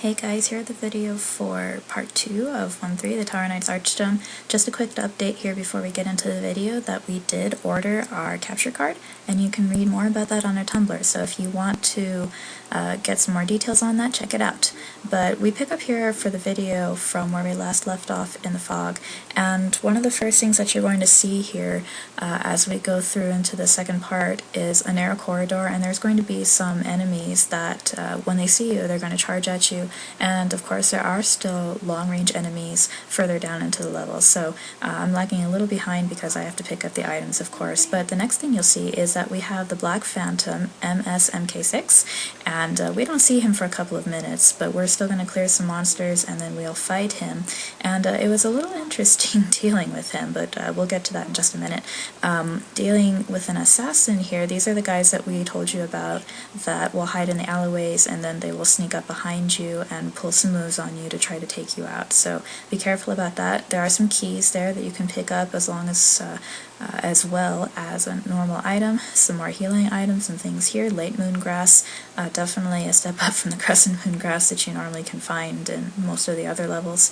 Hey guys, here at the video for part 2 of 1-3, the Tower Knight's Archstone. Just a quick update here before we get into the video that we did order our capture card, and you can read more about that on our Tumblr, so if you want to get some more details on that, check it out. But we pick up here for the video from where we last left off in the fog, and one of the first things that you're going to see here as we go through into the second part is a narrow corridor, and there's going to be some enemies that when they see you, they're going to charge at you. And of course there are still long-range enemies further down into the level, so I'm lagging a little behind because I have to pick up the items, of course. But the next thing you'll see is that we have the Black Phantom MSMK6, and we don't see him for a couple of minutes, but we're still going to clear some monsters and then we'll fight him. And it was a little interesting dealing with him, but we'll get to that in just a minute. Dealing with an assassin here, these are the guys that we told you about that will hide in the alleyways and then they will sneak up behind you and pull some moves on you to try to take you out. So be careful about that. There are some keys there that you can pick up as well as a normal item, some more healing items and things here. Late moon grass, definitely a step up from the crescent moon grass that you normally can find in most of the other levels.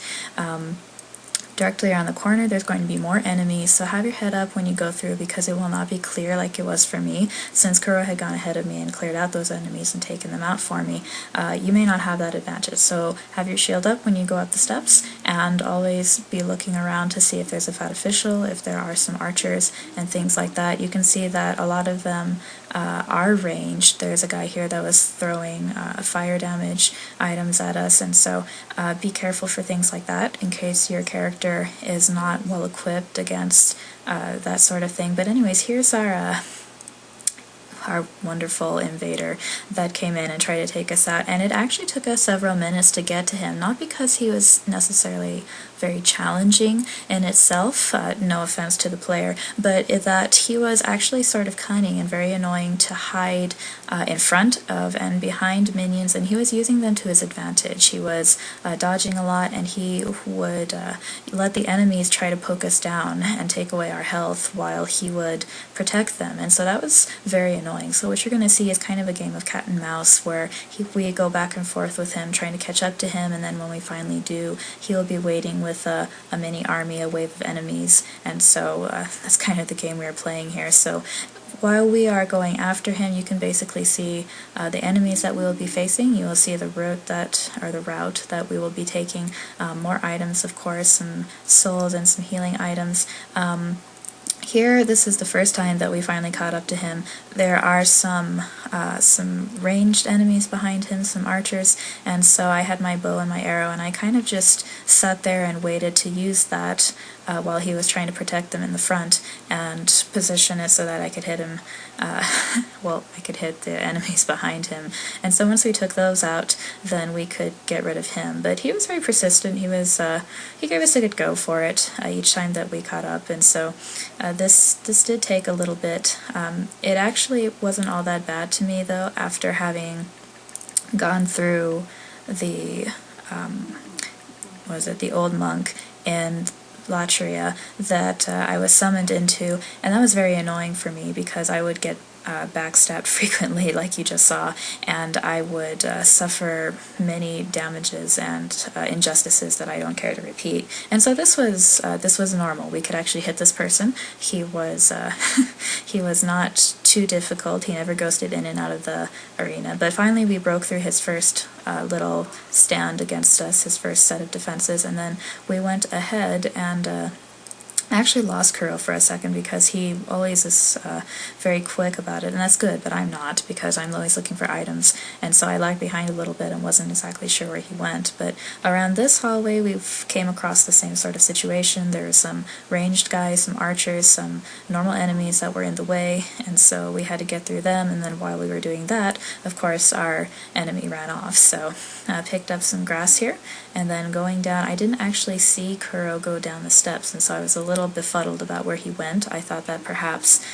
Directly around the corner there's going to be more enemies, so have your head up when you go through because it will not be clear like it was for me. Since Kuro had gone ahead of me and cleared out those enemies and taken them out for me, you may not have that advantage. So have your shield up when you go up the steps, and always be looking around to see if there's a fat official, if there are some archers and things like that. You can see that a lot of them are ranged. There's a guy here that was throwing fire damage items at us, and so be careful for things like that in case your character is not well equipped against that sort of thing. But anyways, here's our wonderful invader that came in and tried to take us out, and it actually took us several minutes to get to him, not because he was necessarily very challenging in itself, no offense to the player, but that he was actually sort of cunning and very annoying to hide in front of and behind minions, and he was using them to his advantage. He was dodging a lot, and he would let the enemies try to poke us down and take away our health while he would protect them, and so that was very annoying. So what you're going to see is kind of a game of cat and mouse where we go back and forth with him trying to catch up to him, and then when we finally do, he'll be waiting with a mini army, a wave of enemies, and so that's kind of the game we are playing here. So while we are going after him, you can basically see the enemies that we will be facing. You will see the route that we will be taking. More items, of course, some souls and some healing items. Here, this is the first time that we finally caught up to him. There are some ranged enemies behind him, some archers, and so I had my bow and my arrow, and I kind of just sat there and waited to use that while he was trying to protect them in the front and position it so that I could hit him, well, I could hit the enemies behind him. And so once we took those out, then we could get rid of him. But he was very persistent. He gave us a good go for it each time that we caught up, and so this did take a little bit. It actually wasn't all that bad to me, though, after having gone through the the old monk and Latria that I was summoned into, and that was very annoying for me because I would get backstabbed frequently, like you just saw, and I would suffer many damages and injustices that I don't care to repeat. And so this was normal. We could actually hit this person. He was he was not too difficult. He never ghosted in and out of the arena. But finally we broke through his first little stand against us, his first set of defenses, and then we went ahead and I actually lost Kuro for a second because he always is very quick about it, and that's good, but I'm not because I'm always looking for items, and so I lagged behind a little bit and wasn't exactly sure where he went. But around this hallway we came across the same sort of situation. There were some ranged guys, some archers, some normal enemies that were in the way, and so we had to get through them, and then while we were doing that, of course, our enemy ran off. So I picked up some grass here, and then going down, I didn't actually see Kuro go down the steps, and so I was a little befuddled about where he went. I thought that perhaps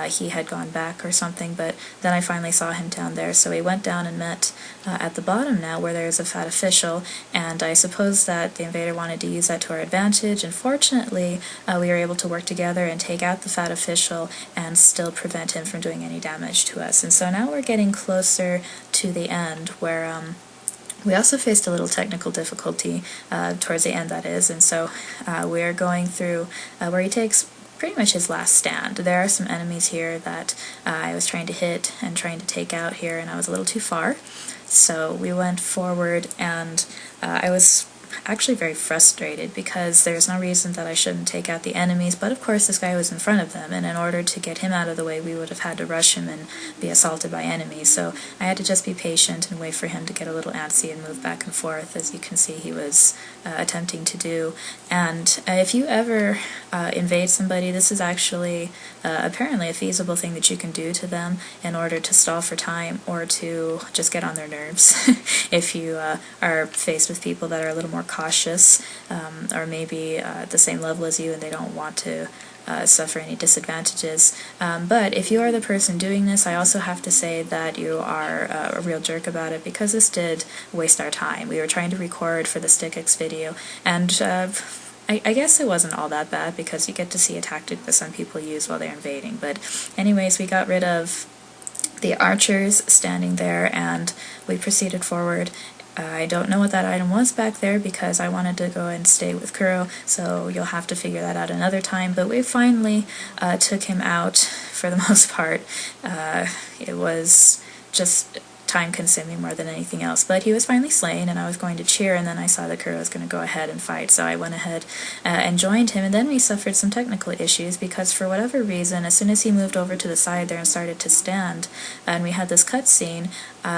he had gone back or something, but then I finally saw him down there, so we went down and met at the bottom now where there's a fat official, and I suppose that the invader wanted to use that to our advantage, and fortunately we were able to work together and take out the fat official and still prevent him from doing any damage to us. And so now we're getting closer to the end where We also faced a little technical difficulty towards the end, that is, and so we're going through where he takes pretty much his last stand. There are some enemies here that I was trying to hit and trying to take out here, and I was a little too far. So we went forward, and I was actually very frustrated because there's no reason that I shouldn't take out the enemies, but of course this guy was in front of them, and in order to get him out of the way we would have had to rush him and be assaulted by enemies, so I had to just be patient and wait for him to get a little antsy and move back and forth, as you can see he was attempting to do. And if you ever invade somebody, this is actually apparently a feasible thing that you can do to them in order to stall for time or to just get on their nerves if you are faced with people that are a little more cautious or maybe at the same level as you and they don't want to suffer any disadvantages. But if you are the person doing this, I also have to say that you are a real jerk about it, because this did waste our time. We were trying to record for the STC-X video, and I guess it wasn't all that bad because you get to see a tactic that some people use while they're invading. But anyways, we got rid of the archers standing there and we proceeded forward. I don't know what that item was back there because I wanted to go and stay with Kuro, so you'll have to figure that out another time. But we finally took him out for the most part. It was just time-consuming more than anything else, but he was finally slain, and I was going to cheer, and then I saw that Kuro was going to go ahead and fight, so I went ahead and joined him, and then we suffered some technical issues because for whatever reason, as soon as he moved over to the side there and started to stand, and we had this cutscene,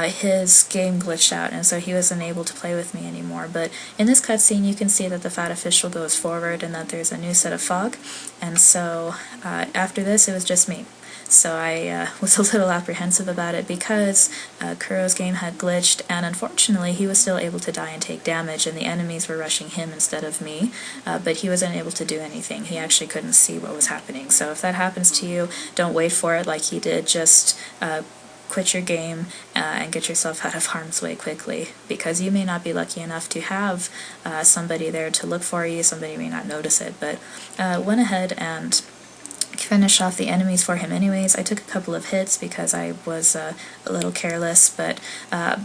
his game glitched out, and so he wasn't able to play with me anymore. But in this cutscene you can see that the fat official goes forward and that there's a new set of fog, and so after this it was just me. So I was a little apprehensive about it because Kuro's game had glitched, and unfortunately he was still able to die and take damage, and the enemies were rushing him instead of me, but he wasn't able to do anything. He actually couldn't see what was happening. So if that happens to you, don't wait for it like he did. Just quit your game and get yourself out of harm's way quickly, because you may not be lucky enough to have somebody there to look for you. Somebody may not notice it, but went ahead and finish off the enemies for him anyways. I took a couple of hits because I was a little careless, but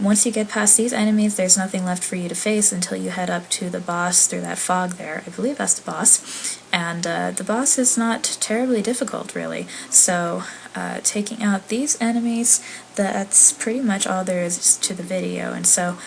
once you get past these enemies, there's nothing left for you to face until you head up to the boss through that fog there. I believe that's the boss, and the boss is not terribly difficult, really. So taking out these enemies, that's pretty much all there is to the video, and so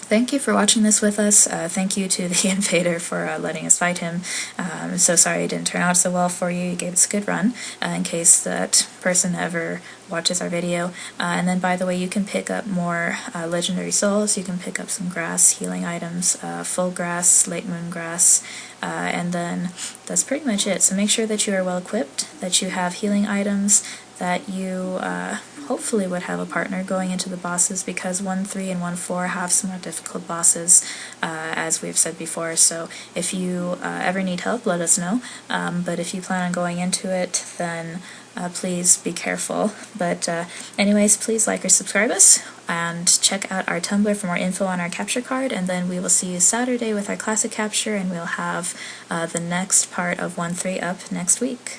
thank you for watching this with us. Thank you to the invader for letting us fight him. I'm so sorry it didn't turn out so well for you. You gave us a good run, in case that person ever watches our video. And then, by the way, you can pick up more legendary souls. You can pick up some grass healing items, full grass, late moon grass, and then that's pretty much it. So make sure that you are well equipped, that you have healing items, that you hopefully would have a partner going into the bosses, because 1.3 and 1.4 have some more difficult bosses, as we've said before. So if you ever need help, let us know. But if you plan on going into it, then please be careful. But anyways, please like or subscribe us, and check out our Tumblr for more info on our capture card, and then we will see you Saturday with our classic capture, and we'll have the next part of 1.3 up next week.